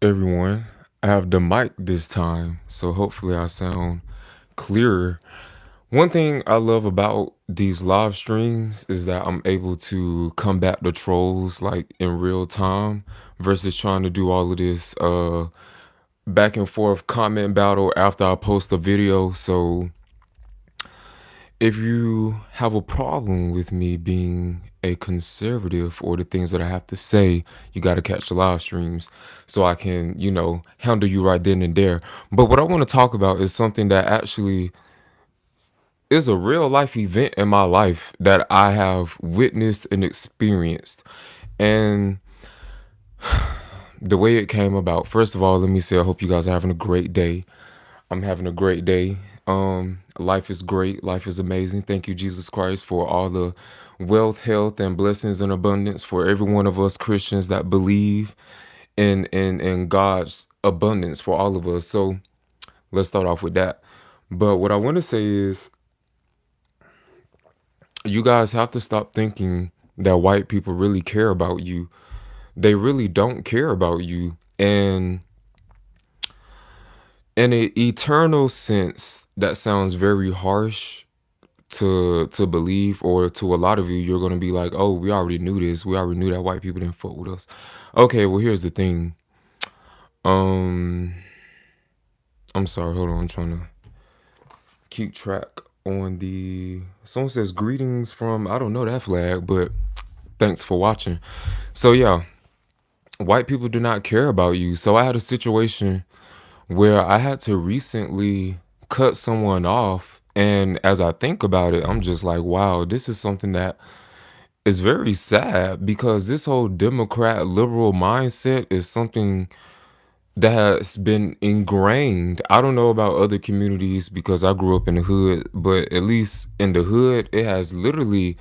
Everyone. I have the mic this time, so hopefully I sound clearer. One thing I love about these live streams is that I'm able to combat the trolls like in real time versus trying to do all of this back and forth comment battle after I post a video. So if you have a problem with me being a conservative or the things that I have to say, you got to catch the live streams so I can, handle you right then and there. But what I want to talk about is something that actually is a real life event in my life that I have witnessed and experienced. And the way it came about, first of all, let me say I hope you guys are having a great day. I'm having a great day. Life is great. Life is amazing. Thank you, Jesus Christ, for all the wealth, health, and blessings and abundance for every one of us Christians that believe in God's abundance for all of us. So let's start off with that. But what I want to say is you guys have to stop thinking that white people really care about you. They really don't care about you. And in an eternal sense, that sounds very harsh to believe, or to a lot of you, you're gonna be like, oh, we already knew this. We already knew that white people didn't fuck with us. Okay, well here's the thing. Um I'm sorry, hold on, I'm trying to keep track on the someone says greetings from I don't know that flag, but thanks for watching. So yeah, white people do not care about you. So I had a situation where I had to recently cut someone off. And as I think about it, I'm just like, wow, this is something that is very sad because this whole Democrat liberal mindset is something that has been ingrained. I don't know about other communities because I grew up in the hood, but at least in the hood, it has literally,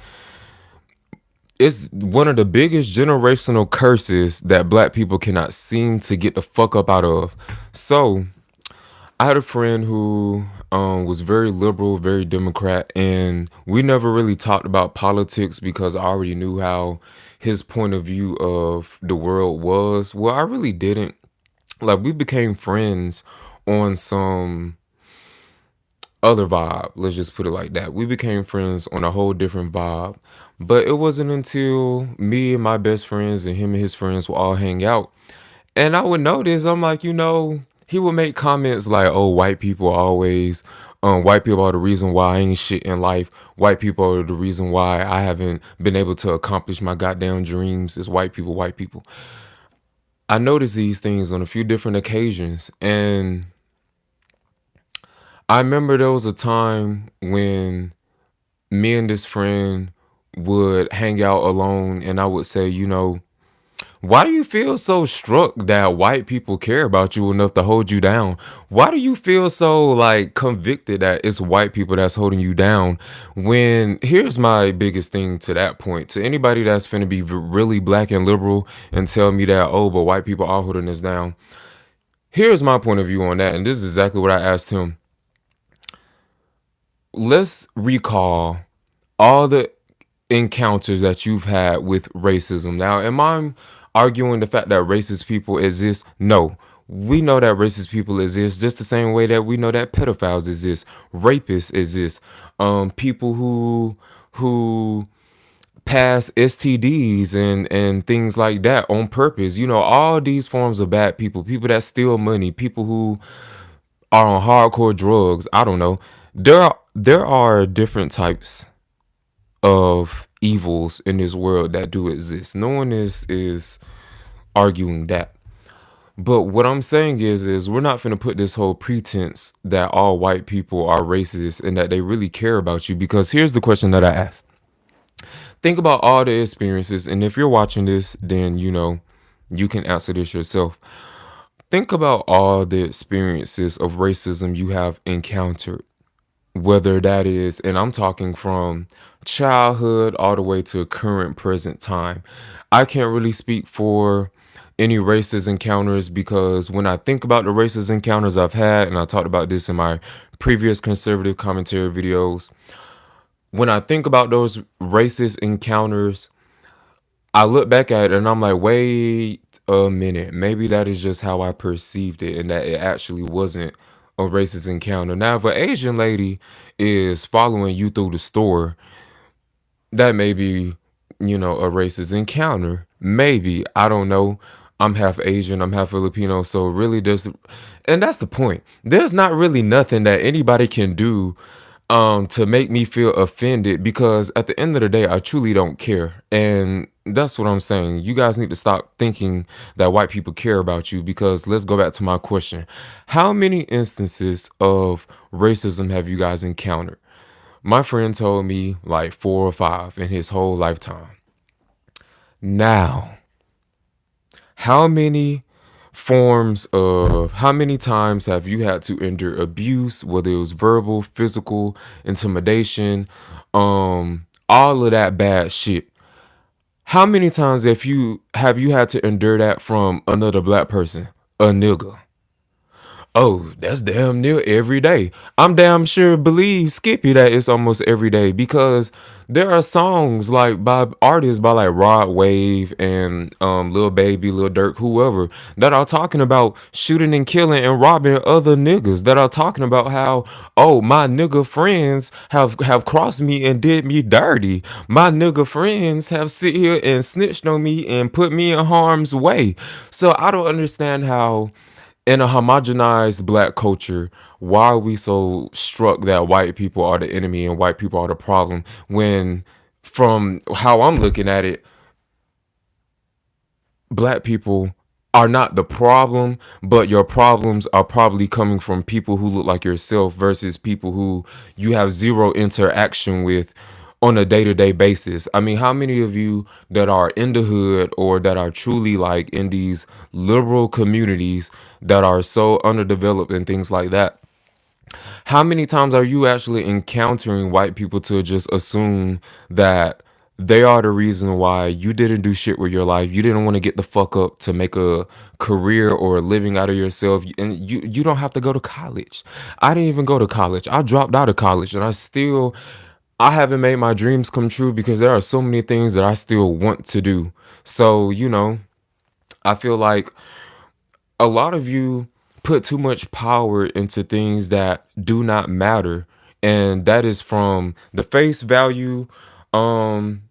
it's one of the biggest generational curses that black people cannot seem to get the fuck up out of. So I had a friend who was very liberal, very Democrat, and we never really talked about politics because I already knew how his point of view of the world was. Well, I really didn't. Like, we became friends on some other vibe. Let's just put it like that. We became friends on a whole different vibe. But it wasn't until me and my best friends and him and his friends would all hang out. And I would notice, I'm like, he would make comments like, oh, white people are the reason why I ain't shit in life. White people are the reason why I haven't been able to accomplish my goddamn dreams. It's white people, white people. I noticed these things on a few different occasions. And I remember there was a time when me and this friend would hang out alone, and I would say, why do you feel so struck that white people care about you enough to hold you down? Why do you feel so like convicted that it's white people that's holding you down? When here's my biggest thing to that point, to anybody that's finna be really black and liberal and tell me that, oh, but white people are holding us down. Here's my point of view on that, and this is exactly what I asked him. Let's recall all the encounters that you've had with racism. Now, am I arguing the fact that racist people exist? No. We know that racist people exist just the same way that we know that pedophiles exist, rapists exist, people who pass STDs and things like that on purpose. All these forms of bad people, people that steal money, people who are on hardcore drugs. I don't know. There are different types of evils in this world that do exist. No one is arguing that. But what I'm saying is we're not gonna put this whole pretense that all white people are racist and that they really care about you, because here's the question that I asked. Think about all the experiences, and if you're watching this, then you can answer this yourself. Think about all the experiences of racism you have encountered, whether that is, and I'm talking from childhood all the way to current present time. I can't really speak for any racist encounters because when I think about the racist encounters I've had, and I talked about this in my previous conservative commentary videos, when I think about those racist encounters, I look back at it and I'm like, wait, a minute. Maybe that is just how I perceived it, and that it actually wasn't a racist encounter. Now, if an Asian lady is following you through the store, that may be, a racist encounter. Maybe. I don't know. I'm half Asian, I'm half Filipino, so really and that's the point. There's not really nothing that anybody can do to make me feel offended, because at the end of the day, I truly don't care. And that's what I'm saying. You guys need to stop thinking that white people care about you, because let's go back to my question. How many instances of racism have you guys encountered? My friend told me like 4 or 5 in his whole lifetime. Now, how many times have you had to endure abuse, whether it was verbal, physical, intimidation, all of that bad shit? How many times have you had to endure that from another black person? A nigga. Oh, that's damn near every day. I'm damn sure believe Skippy that it's almost every day, because there are songs like by artists by like Rod Wave and Lil Baby, Lil Durk, whoever, that are talking about shooting and killing and robbing other niggas, that are talking about how, oh, my nigga friends have crossed me and did me dirty. My nigga friends have sit here and snitched on me and put me in harm's way. So I don't understand how in a homogenized black culture, why are we so struck that white people are the enemy and white people are the problem, when from how I'm looking at it, black people are not the problem, but your problems are probably coming from people who look like yourself versus people who you have zero interaction with on a day-to-day basis. I mean, how many of you that are in the hood or that are truly like in these liberal communities that are so underdeveloped and things like that, how many times are you actually encountering white people to just assume that they are the reason why you didn't do shit with your life? You didn't want to get the fuck up to make a career or a living out of yourself. And you don't have to go to college. I didn't even go to college. I dropped out of college, and I haven't made my dreams come true because there are so many things that I still want to do. So, I feel like a lot of you put too much power into things that do not matter, and that is from the face value um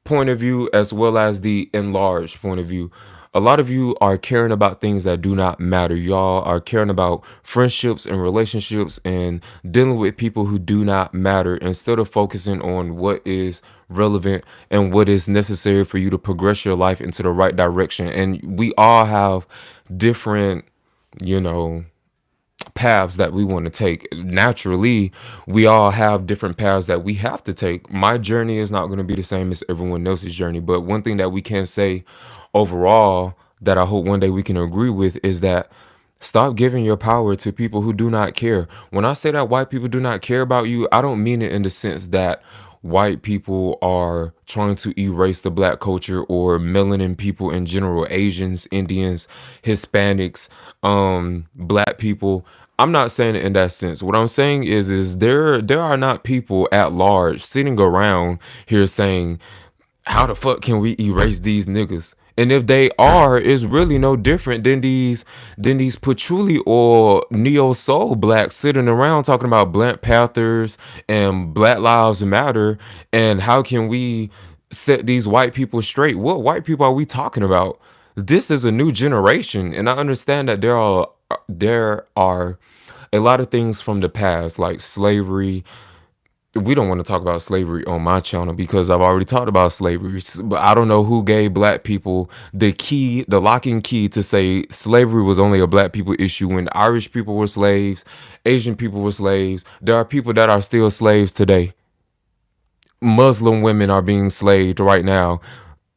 point of view as well as the enlarged point of view. A lot of you are caring about things that do not matter. Y'all are caring about friendships and relationships and dealing with people who do not matter, instead of focusing on what is relevant and what is necessary for you to progress your life into the right direction. And we all have different, you know, paths that we want to take. Naturally, we all have different paths that we have to take. My journey is not going to be the same as everyone else's journey, but one thing that we can say overall that I hope one day we can agree with is that stop giving your power to people who do not care. When I say that white people do not care about you, I don't mean it in the sense that white people are trying to erase the black culture, or melanin people in general, Asians, Indians, Hispanics, black people. I'm not saying it in that sense. What I'm saying is there are not people at large sitting around here saying, how the fuck can we erase these niggas? And if they are, it's really no different than these patchouli or neo soul blacks sitting around talking about Black Panthers and Black Lives Matter. And how can we set these white people straight? What white people are we talking about? This is a new generation, and I understand that there are a lot of things from the past, like slavery. We don't want to talk about slavery on my channel because I've already talked about slavery. But I don't know who gave black people the key, the locking key, to say slavery was only a black people issue when Irish people were slaves, Asian people were slaves. There are people that are still slaves today. Muslim women are being slaved right now.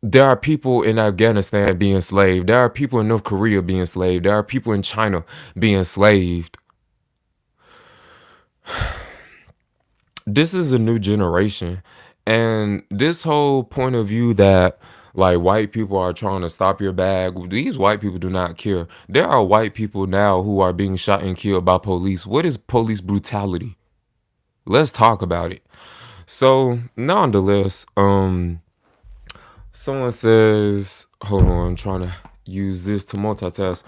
There are people in Afghanistan being enslaved. There are people in North Korea being enslaved. There are people in China being enslaved. This is a new generation, and this whole point of view that like white people are trying to stop your bag, these white people do not care. There are white people now who are being shot and killed by police. What is police brutality? Let's talk about it. So nonetheless, someone says, hold on, I'm trying to use this to multitask.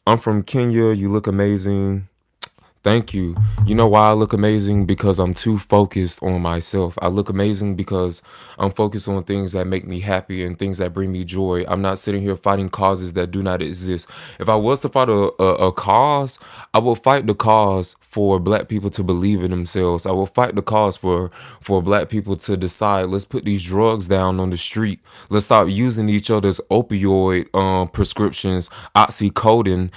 I'm from Kenya. You look amazing. Thank you. You know why I look amazing? Because I'm too focused on myself. I look amazing because I'm focused on things that make me happy and things that bring me joy. I'm not sitting here fighting causes that do not exist. If I was to fight a cause, I will fight the cause for black people to believe in themselves. I will fight the cause for black people to decide, let's put these drugs down on the street. Let's stop using each other's opioid prescriptions, oxycodone,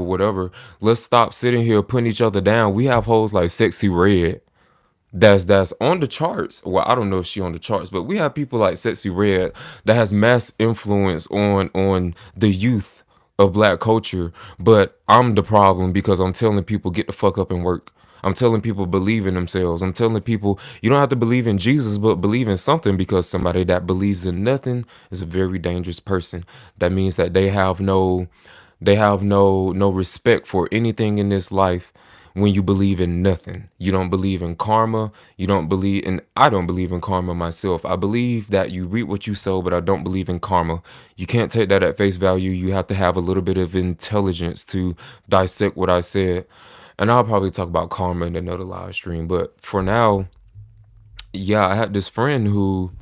whatever. Let's stop sitting here putting each other down. We have hoes like Sexy Red that's on the charts. Well, I don't know if she on the charts, but we have people like Sexy Red that has mass influence on the youth of black culture. But I'm the problem because I'm telling people get the fuck up and work. I'm telling people believe in themselves. I'm telling people you don't have to believe in Jesus, but believe in something, because somebody that believes in nothing is a very dangerous person. That means that they have no respect for anything in this life. When you believe in nothing, you don't believe in karma. You don't believe in, I don't believe in karma myself. I believe that you reap what you sow, but I don't believe in karma. You can't take that at face value. You have to have a little bit of intelligence to dissect what I said. And I'll probably talk about karma in another live stream. But for now, yeah, I had this friend who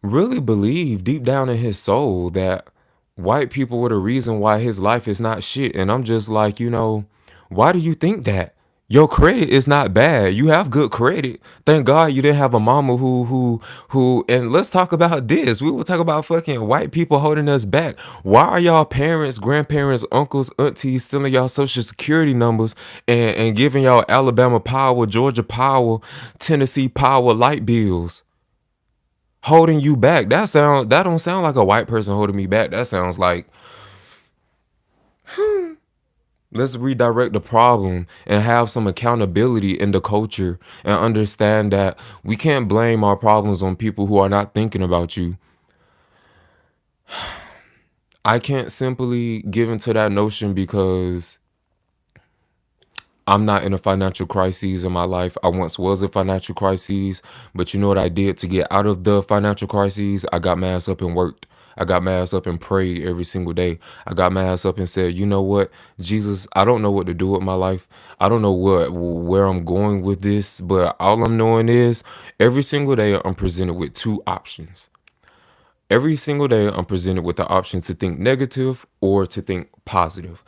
really believed deep down in his soul that white people were the reason why his life is not shit. And I'm just like, why do you think that? Your credit is not bad. You have good credit. Thank God you didn't have a mama who. And let's talk about this. We will talk about fucking white people holding us back. Why are y'all parents, grandparents, uncles, aunties stealing y'all social security numbers and giving y'all Alabama Power, Georgia Power, Tennessee Power light bills? Holding you back. That don't sound like a white person holding me back. That sounds like, let's redirect the problem and have some accountability in the culture and understand that we can't blame our problems on people who are not thinking about you. I can't simply give into that notion because I'm not in a financial crisis in my life. I once was a financial crisis, but you know what I did to get out of the financial crisis? I got my ass up and worked. I got my ass up and prayed every single day. I got my ass up and said, you know what, Jesus, I don't know what to do with my life. I don't know where I'm going with this, but all I'm knowing is every single day I'm presented with two options. Every single day, I'm presented with the option to think negative or to think positive.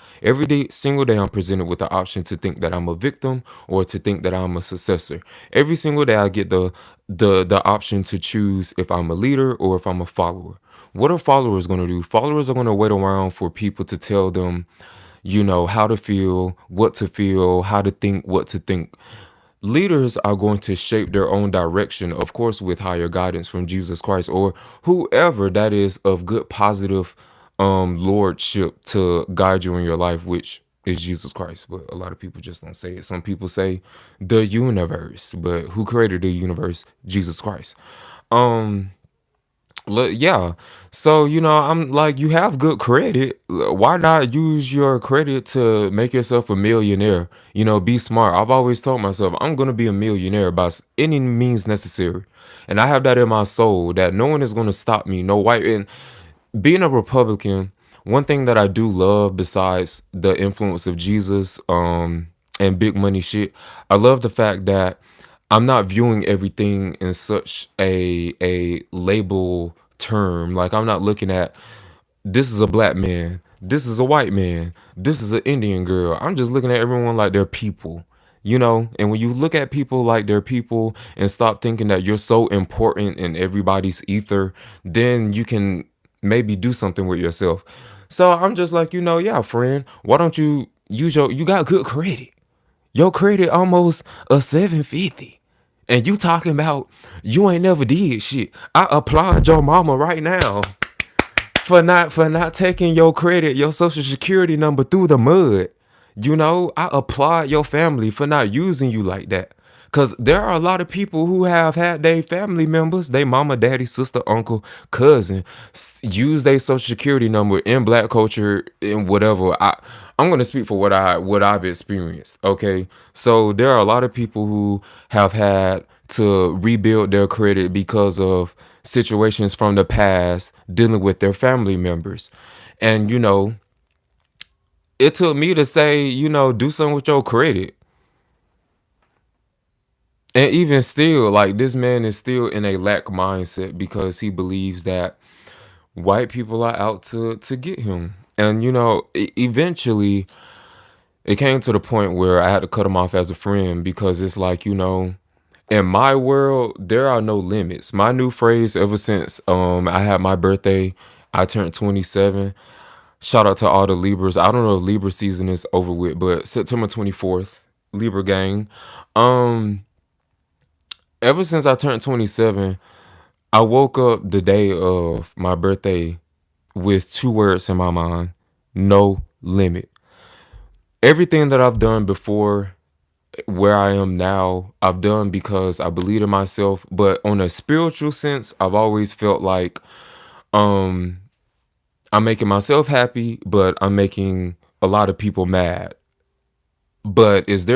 Single day, I'm presented with the option to think that I'm a victim or to think that I'm a successor. Every single day, I get the option to choose if I'm a leader or if I'm a follower. What are followers going to do? Followers are going to wait around for people to tell them, how to feel, how to think, what to think. Leaders are going to shape their own direction, of course, with higher guidance from Jesus Christ or whoever that is of good, positive lordship to guide you in your life, which is Jesus Christ. But a lot of people just don't say it. Some people say the universe, but who created the universe? Jesus Christ. Um, yeah. So, I'm like, you have good credit. Why not use your credit to make yourself a millionaire? Be smart. I've always told myself I'm going to be a millionaire by any means necessary. And I have that in my soul that no one is going to stop me. No white. And being a Republican, one thing that I do love besides the influence of Jesus and big money shit, I love the fact that I'm not viewing everything in such a label term. Like, I'm not looking at, this is a black man, this is a white man, this is an Indian girl. I'm just looking at everyone like they're people. And when you look at people like they're people and stop thinking that you're so important in everybody's ether, then you can maybe do something with yourself. So I'm just like, yeah, friend, why don't you you got good credit. Your credit almost a 750. And you talking about you ain't never did shit. I applaud your mama right now for not taking your credit, your social security number through the mud. I applaud your family for not using you like that. Because there are a lot of people who have had their family members, they mama, daddy, sister, uncle, cousin, use their social security number in black culture and whatever. I'm gonna speak for what I've experienced. Okay, so there are a lot of people who have had to rebuild their credit because of situations from the past dealing with their family members, and it took me to say, do something with your credit. And even still, like, this man is still in a lack mindset because he believes that white people are out to get him. And eventually it came to the point where I had to cut him off as a friend because it's like, in my world, there are no limits. My new phrase ever since I had my birthday, I turned 27. Shout out to all the Libras. I don't know if Libra season is over with, but September 24th, Libra gang. Um, Ever since I turned 27, I woke up the day of my birthday with two words in my mind: no limit. Everything that I've done before where I am now, I've done because I believe in myself. But on a spiritual sense, I've always felt like um I'm making myself happy, but I'm making a lot of people mad. But is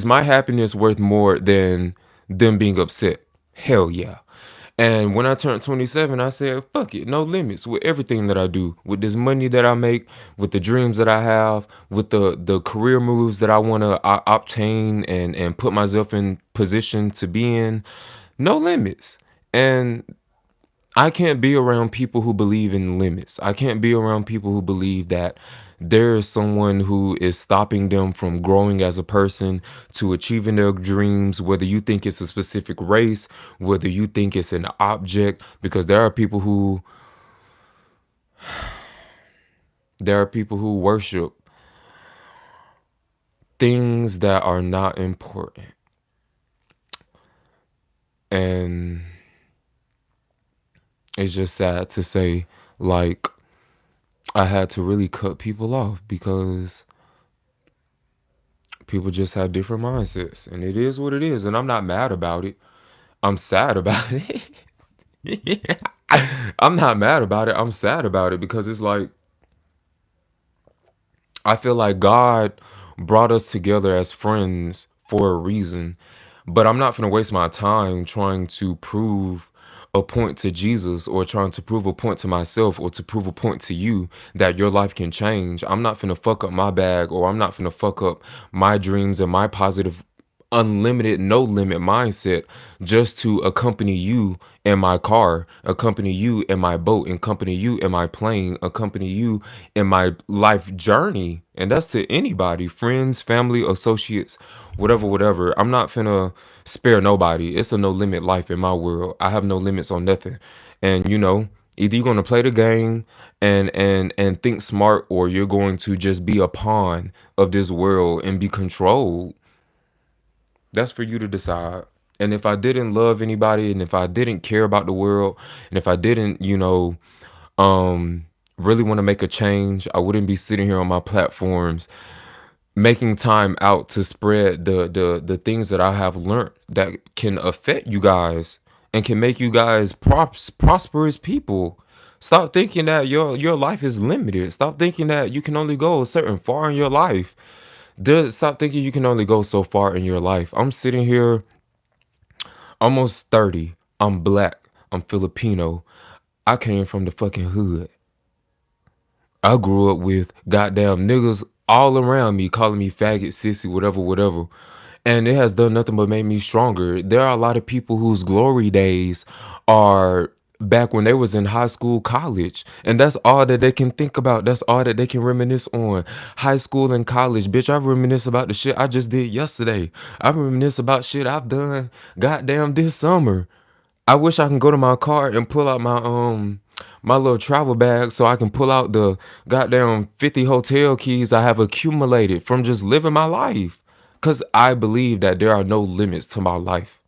my happiness worth more than them being upset? Hell yeah. And when I turned 27, I said, fuck it, no limits with everything that I do, with this money that I make, with the dreams that I have, with the career moves that I want to obtain and put myself in position to be in. No limits. And I can't be around people who believe in limits. I can't be around people who believe that there is someone who is stopping them from growing as a person to achieving their dreams, whether you think it's a specific race, whether you think it's an object, because there are people who worship things that are not important. And it's just sad to say, like, I had to really cut people off because people just have different mindsets, and it is what it is. And I'm not mad about it. I'm sad about it. I'm not mad about it. I'm sad about it because it's like, I feel like God brought us together as friends for a reason, but I'm not going to waste my time trying to prove a point to Jesus or trying to prove a point to myself or to prove a point to you that your life can change. I'm not going to fuck up my bag, or I'm not going to fuck up my dreams and my positive unlimited, no limit mindset just to accompany you in my car, accompany you in my boat, accompany you in my plane, accompany you in my life journey. And that's to anybody, friends, family, associates, whatever, whatever. I'm not finna spare nobody. It's a no limit life in my world. I have no limits on nothing. And either you're gonna play the game and think smart, or you're going to just be a pawn of this world and be controlled. That's for you to decide. And if I didn't love anybody, and if I didn't care about the world, and if I didn't, really want to make a change, I wouldn't be sitting here on my platforms making time out to spread the things that I have learned that can affect you guys and can make you guys prosperous people. Stop thinking that your life is limited. Stop thinking that you can only go a certain far in your life. Stop thinking you can only go so far in your life. I'm sitting here almost 30. I'm black. I'm Filipino. I came from the fucking hood. I grew up with goddamn niggas all around me calling me faggot, sissy, whatever, whatever. And it has done nothing but made me stronger. There are a lot of people whose glory days are back when they was in high school, college, and that's all that they can think about. That's all that they can reminisce on. High school and college, bitch. I reminisce about the shit I just did yesterday. I reminisce about shit I've done goddamn this summer. I wish I can go to my car and pull out my little travel bag so I can pull out the goddamn 50 hotel keys I have accumulated from just living my life. Cause I believe that there are no limits to my life.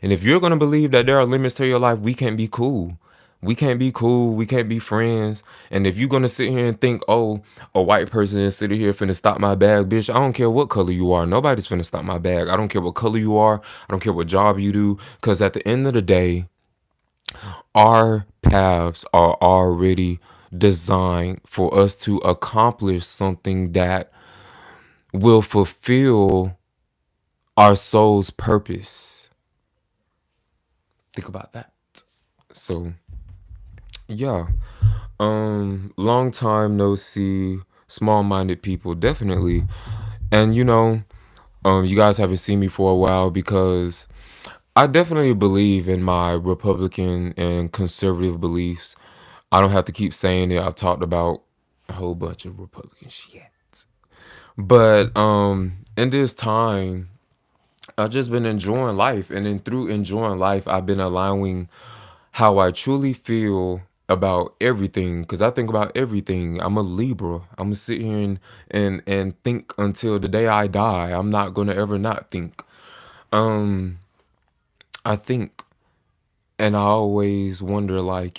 And if you're gonna believe that there are limits to your life, we can't be cool. We can't be cool. We can't be friends. And if you're gonna sit here and think, oh, a white person is sitting here finna stop my bag, bitch, I don't care what color you are. Nobody's finna stop my bag. I don't care what color you are. I don't care what job you do. Cause at the end of the day, our paths are already designed for us to accomplish something that will fulfill our soul's purpose. Think about that. So yeah. Long time no see, small-minded people, definitely. And you guys haven't seen me for a while because I definitely believe in my Republican and conservative beliefs. I don't have to keep saying it. I've talked about a whole bunch of Republican shit. But in this time, I've just been enjoying life, and then through enjoying life, I've been allowing how I truly feel about everything. Cause I think about everything. I'm a Libra. I'm gonna sit here and think until the day I die. I'm not gonna ever not think. Um, I think, and I always wonder, like,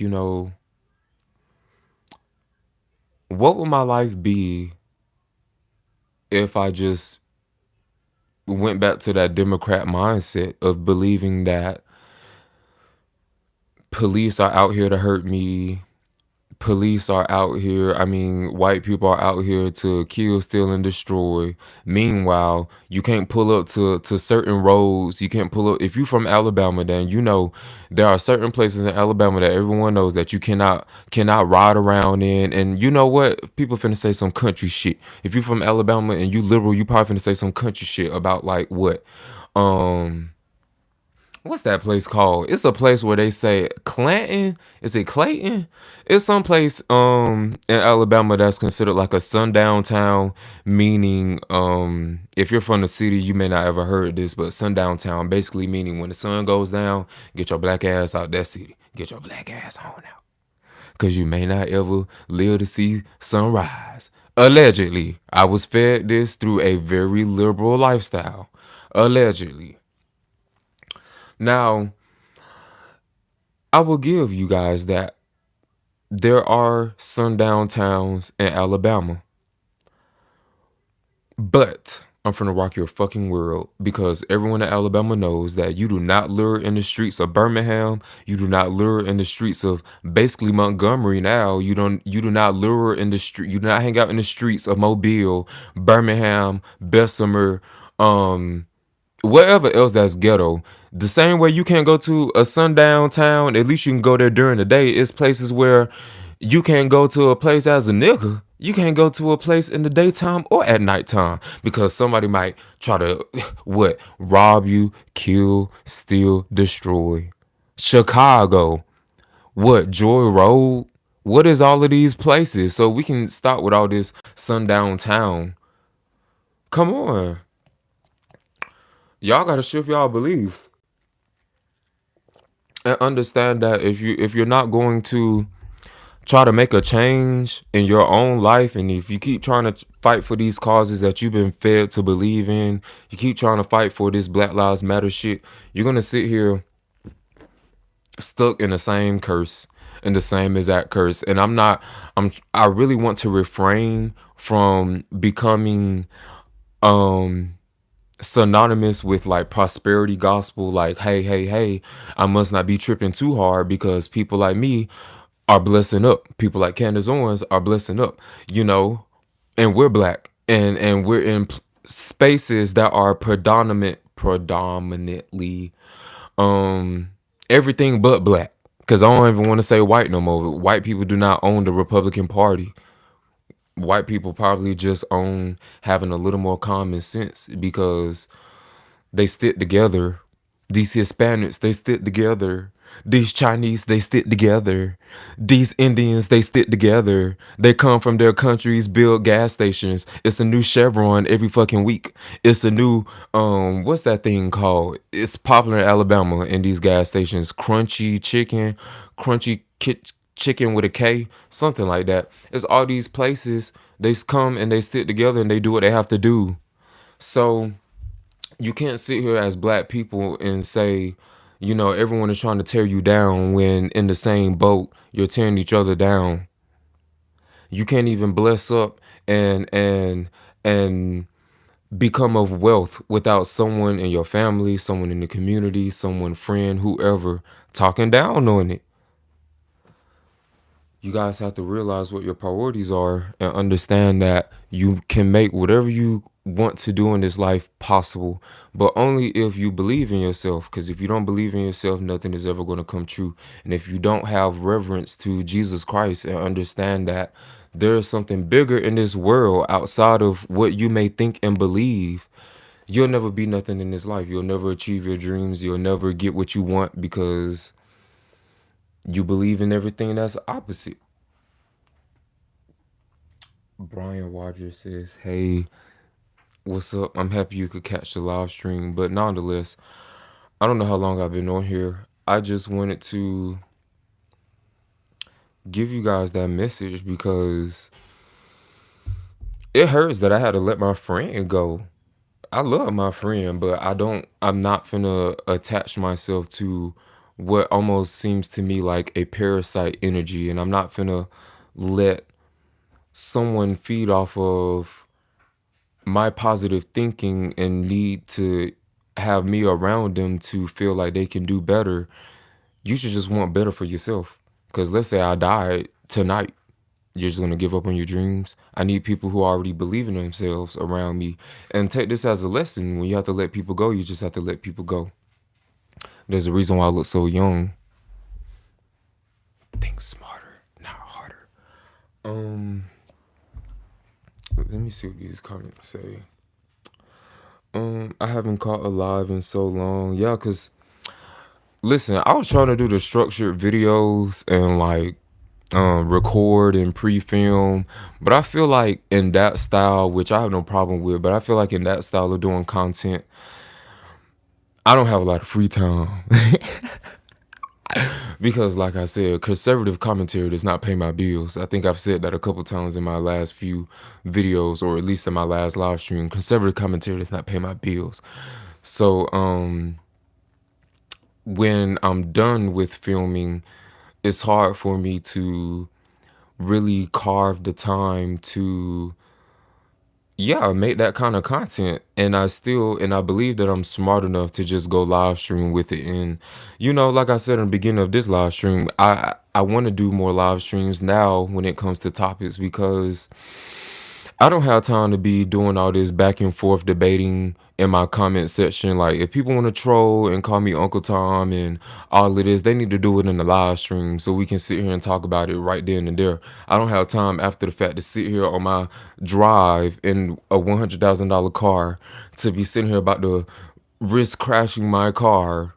what would my life be if I just went back to that Democrat mindset of believing that police are out here to hurt me. Police are out here, I mean, white people are out here to kill, steal, and destroy. Meanwhile, you can't pull up to certain roads. You can't pull up. If you're from Alabama, then there are certain places in Alabama that everyone knows that you cannot ride around in. And you know what? People finna say some country shit. If you're from Alabama and you liberal, you probably finna say some country shit about like what? Um what's that place called? It's a place where they say Clanton. Is it Clayton? It's some place in Alabama that's considered like a sundown town, meaning if you're from the city, you may not ever heard this, but sundown town basically meaning when the sun goes down, get your black ass out that city. Get your black ass on out. Cause you may not ever live to see sunrise. Allegedly, I was fed this through a very liberal lifestyle. Allegedly. Now, I will give you guys that there are sundown towns in Alabama, but I'm finna rock your fucking world because everyone in Alabama knows that you do not lure in the streets of Birmingham. You do not lure in the streets of basically Montgomery. Now you do not lure in the street. You do not hang out in the streets of Mobile, Birmingham, Bessemer, wherever else that's ghetto. The same way you can't go to a sundown town, at least you can go there during the day. It's places where you can't go to a place as a nigga. You can't go to a place in the daytime or at nighttime because somebody might try to what rob you, kill, steal, destroy. Chicago, what Joy Road? What is all of these places? So we can start with all this sundown town. Come on, y'all gotta shift y'all beliefs and understand that if you're not going to try to make a change in your own life, and if you keep trying to fight for these causes that you've been fed to believe in, you keep trying to fight for this Black Lives Matter shit, you're gonna sit here stuck in the same curse, in the same exact curse. And I really want to refrain from becoming um synonymous with like prosperity gospel, like hey, I must not be tripping too hard because people like me are blessing up. People like Candace Owens are blessing up, and we're black, and we're in spaces that are predominantly um everything but black. Because I don't even want to say white no more. White people do not own the Republican Party. White people probably just own having a little more common sense because they stick together. These Hispanics, they stick together. These Chinese, they stick together. These Indians, they stick together. They come from their countries, build gas stations. It's a new Chevron every fucking week. It's a new what's that thing called? It's popular in Alabama in these gas stations. Chicken with a K, something like that. It's all these places. They come and they stick together and they do what they have to do. So you can't sit here as black people and say, You know, everyone is trying to tear you down when in the same boat, you're tearing each other down. You can't even bless up and become of wealth without someone in your family, someone in the community, someone friend, whoever talking down on it. You guys have to realize what your priorities are and understand that you can make whatever you want to do in this life possible, but only if you believe in yourself. Because if you don't believe in yourself, nothing is ever going to come true. And if you don't have reverence to Jesus Christ and understand that there is something bigger in this world outside of what you may think and believe, you'll never be nothing in this life. You'll never achieve your dreams. You'll never get what you want because you believe in everything that's opposite. Brian Rogers says, "Hey, what's up? I'm happy you could catch the live stream, but nonetheless, I don't know how long I've been on here. I just wanted to give you guys that message because it hurts that I had to let my friend go. I love my friend, but I'm not finna attach myself to what almost seems to me like a parasite energy, and I'm not finna let someone feed off of my positive thinking and need to have me around them to feel like they can do better. You should just want better for yourself. Because let's say I died tonight, you're just gonna give up on your dreams. I need people who already believe in themselves around me. And take this as a lesson. When you have to let people go, you just have to let people go. There's a reason why I look so young. Think smarter, not harder. Let me see what these comments say. I haven't caught a live in so long. Yeah, cause listen, I was trying to do the structured videos and like record and pre-film, but I feel like in that style, which I have no problem with, but I feel like in that style of doing content, I don't have a lot of free time. Because like I said, conservative commentary does not pay my bills. I think I've said that a couple times in my last few videos, or at least in my last live stream. Conservative commentary does not pay my bills. So when I'm done with filming, it's hard for me to really carve the time to make that kind of content. And I believe that I'm smart enough to just go live stream with it. And like I said in the beginning of this live stream, I want to do more live streams now when it comes to topics, because I don't have time to be doing all this back and forth debating in my comment section. Like, if people want to troll and call me Uncle Tom and all of this, they need to do it in the live stream so we can sit here and talk about it right then and there. I don't have time after the fact to sit here on my drive in a $100,000 car to be sitting here about to risk crashing my car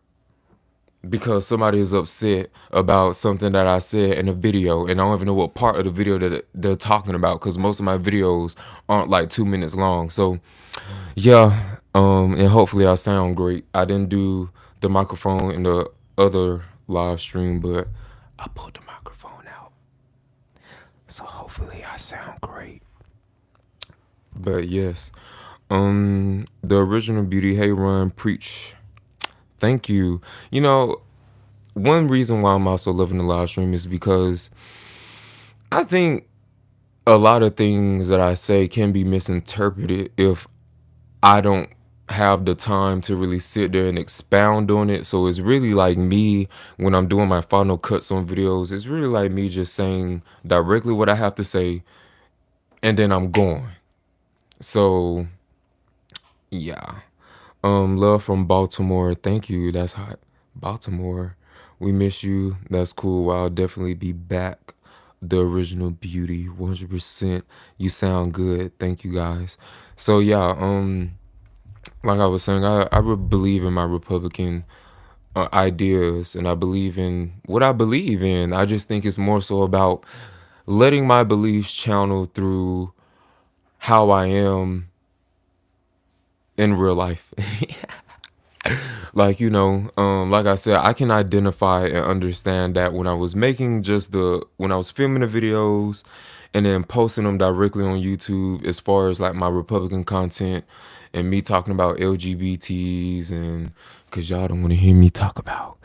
because somebody is upset about something that I said in a video, and I don't even know what part of the video that they're talking about, because most of my videos aren't like 2 minutes long. So yeah, and hopefully I sound great. I didn't do the microphone in the other live stream, but I pulled the microphone out, so hopefully I sound great. But yes, the original beauty, hey Run, preach. Thank you. One reason why I'm also loving the live stream is because I think a lot of things that I say can be misinterpreted if I don't have the time to really sit there and expound on it. So it's really like me when I'm doing my final cuts on videos. It's really like me just saying directly what I have to say, and then I'm going. So yeah. Love from Baltimore. Thank you. That's hot. Baltimore. We miss you. That's cool. I'll definitely be back. The original beauty. 100%. You sound good. Thank you guys. So yeah, like I was saying, I believe in my Republican ideas, and I believe in what I believe in. I just think it's more so about letting my beliefs channel through how I am in real life. Like, like I said, I can identify and understand that when I was filming the videos and then posting them directly on YouTube as far as like my Republican content and me talking about LGBTs, and because y'all don't want to hear me talk about,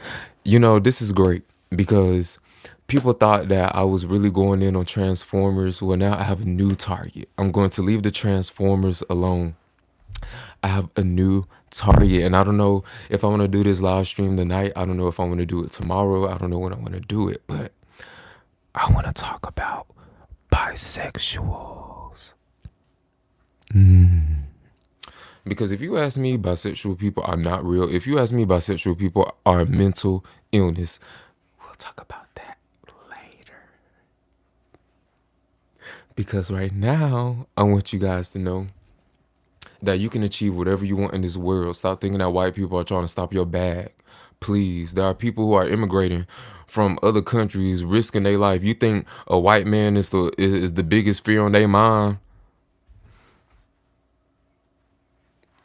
this is great because people thought that I was really going in on Transformers. Well, now I have a new target. I'm going to leave the Transformers alone. I have a new target, and I don't know if I want to do this live stream tonight. I don't know if I want to do it tomorrow. I don't know when I want to do it, but I want to talk about bisexuals. Because if you ask me, bisexual people are not real. If you ask me, bisexual people are mental illness. We'll talk about that later. Because right now, I want you guys to know that you can achieve whatever you want in this world. Stop thinking that white people are trying to stop your bag. Please. There are people who are immigrating from other countries, risking their life. You think a white man is the biggest fear on their mind?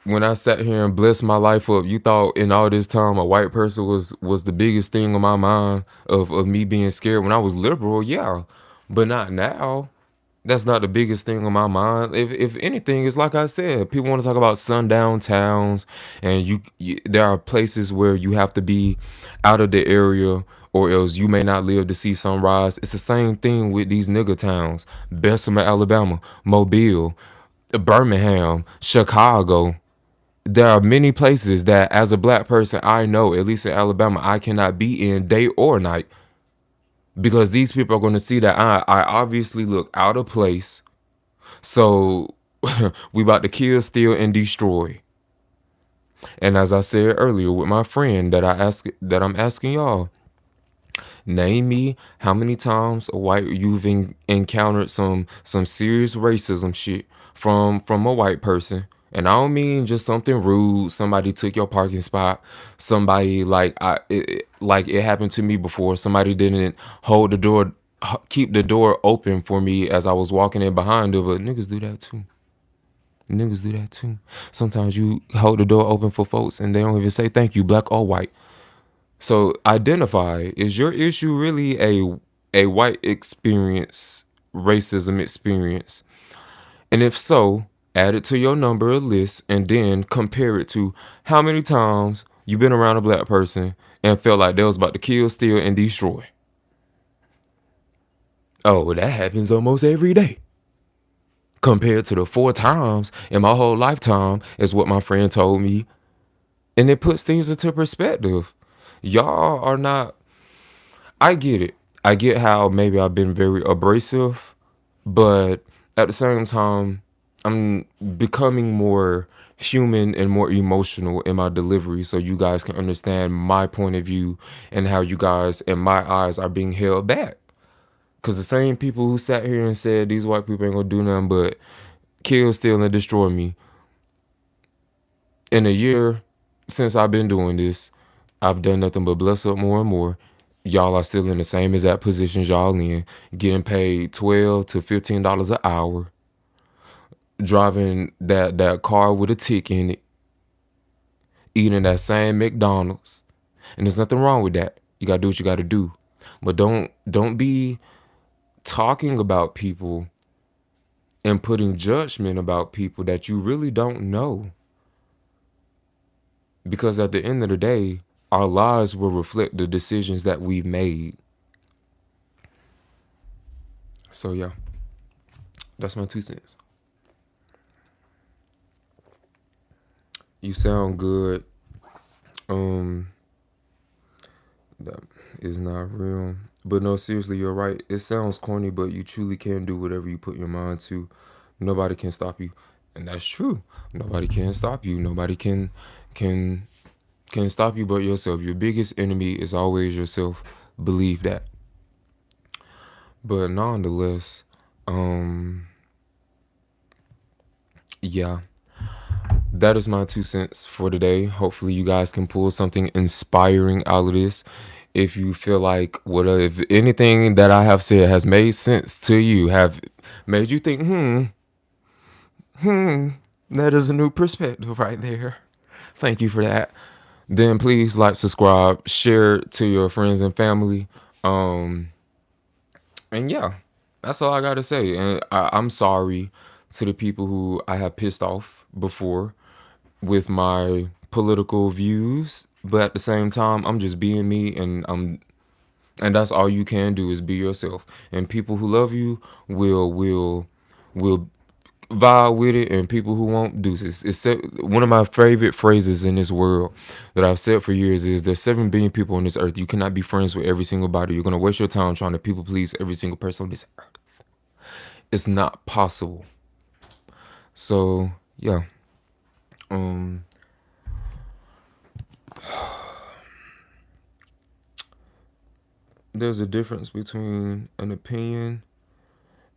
When I sat here and blessed my life up, you thought in all this time a white person was the biggest thing on my mind of me being scared when I was liberal, yeah. But not now. That's not the biggest thing on my mind. If anything, it's like I said, people want to talk about sundown towns, and there are places where you have to be out of the area or else you may not live to see sunrise. It's the same thing with these nigga towns: Bessemer, Alabama, Mobile, Birmingham, Chicago. There are many places that as a black person I know, at least in Alabama, I cannot be in day or night because these people are going to see that I obviously look out of place. So we about to kill, steal, and destroy. And as I said earlier with my friend that I'm asking y'all, name me how many times you've encountered some serious racism shit from a white person. And I don't mean just something rude. Somebody took your parking spot. Somebody like it happened to me before. Somebody didn't hold the door, keep the door open for me as I was walking in behind her. But niggas do that too. Niggas do that too. Sometimes you hold the door open for folks and they don't even say thank you, black or white. So identify, is your issue really a white experience, racism experience? And if so, add it to your number list and then compare it to how many times you've been around a black person and felt like they was about to kill, steal, and destroy. Oh, that happens almost every day. Compared to the 4 times in my whole lifetime, is what my friend told me. And it puts things into perspective. Y'all are not, I get it. I get how maybe I've been very abrasive, but at the same time, I'm becoming more human and more emotional in my delivery so you guys can understand my point of view and how you guys, in my eyes, are being held back. Because the same people who sat here and said these white people ain't gonna do nothing but kill, steal, and destroy me, in a year since I've been doing this, I've done nothing but bless up more and more. Y'all are still in the same exact positions y'all in, getting paid $12 to $15 an hour, driving that car with a tick in it, eating that same McDonald's. And there's nothing wrong with that. You gotta do what you gotta do. But don't be talking about people and putting judgment about people that you really don't know. Because at the end of the day, our lives will reflect the decisions that we've made. So yeah, that's my 2 cents. You sound good. That is not real. But no, seriously, you're right. It sounds corny, but you truly can do whatever you put your mind to. Nobody can stop you. And that's true. Nobody can stop you. Nobody can stop you but yourself. Your biggest enemy is always yourself. Believe that. But nonetheless, yeah, that is my 2 cents for today. Hopefully you guys can pull something inspiring out of this. If you feel like if anything that I have said has made sense to you, have made you think, that is a new perspective right there. Thank you for that. Then please like, subscribe, share it to your friends and family. And yeah, That's all I gotta say. And I'm sorry to the people who I have pissed off before with my political views. But at the same time, I'm just being me, and that's all you can do is be yourself. And people who love you will vibe with it, and people who won't do this. One of my favorite phrases in this world that I've said for years is there's 7 billion people on this earth. You cannot be friends with every single body. You're gonna waste your time trying to people please every single person on this earth. It's not possible. So yeah. Um there's a difference between an opinion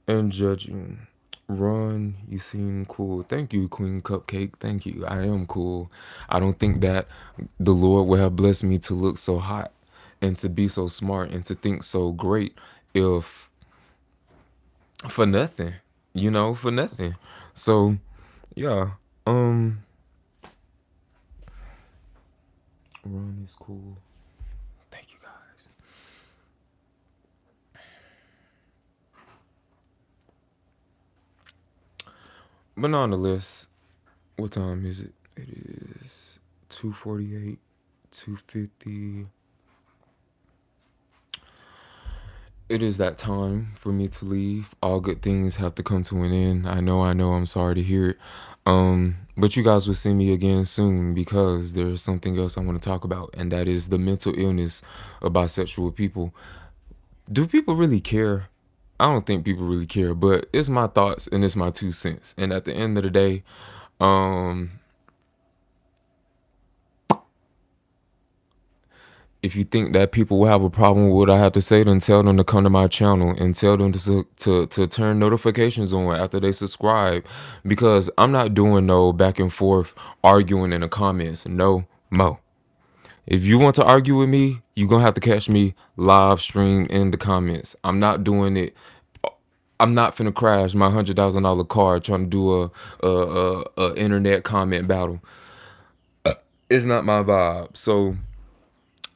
and judging. Ron, you seem cool. Thank you, Queen Cupcake. Thank you. I am cool. I don't think that the Lord would have blessed me to look so hot and to be so smart and to think so great if for nothing, for nothing. So, yeah. Um Ron is cool. Thank you guys. But nonetheless, what time is it? It is 2:48, 2:50. It is that time for me to leave. All good things have to come to an end. I know, I'm sorry to hear it. But you guys will see me again soon because there's something else I want to talk about, and that is the mental illness of bisexual people. Do people really care? I don't think people really care, but it's my thoughts and it's my 2 cents. And at the end of the day, um, if you think that people will have a problem with what I have to say, then tell them to come to my channel and tell them to turn notifications on after they subscribe, because I'm not doing no back and forth arguing in the comments. No mo. If you want to argue with me, you're gonna have to catch me live stream in the comments. I'm not doing it. I'm not finna crash my $100,000 car trying to do a internet comment battle. It's not my vibe. So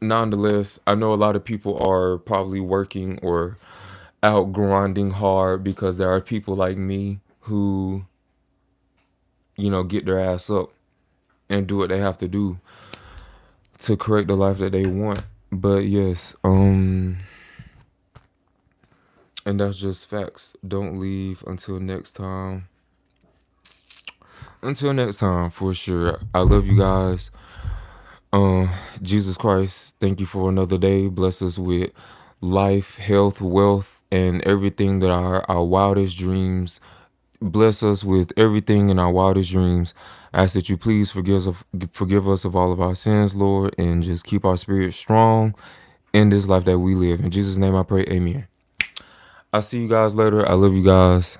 nonetheless, I know a lot of people are probably working or out grinding hard because there are people like me who, get their ass up and do what they have to do to create the life that they want. But yes, and that's just facts. Don't leave until next time. Until next time, for sure. I love you guys. Um, Jesus Christ, thank you for another day. Bless us with life, health, wealth, and everything that our wildest dreams. Bless us with everything in our wildest dreams. I ask that you please forgive us of all of our sins, Lord, and just keep our spirit strong in this life that we live. In Jesus' name I pray, amen. I'll see you guys later. I love you guys.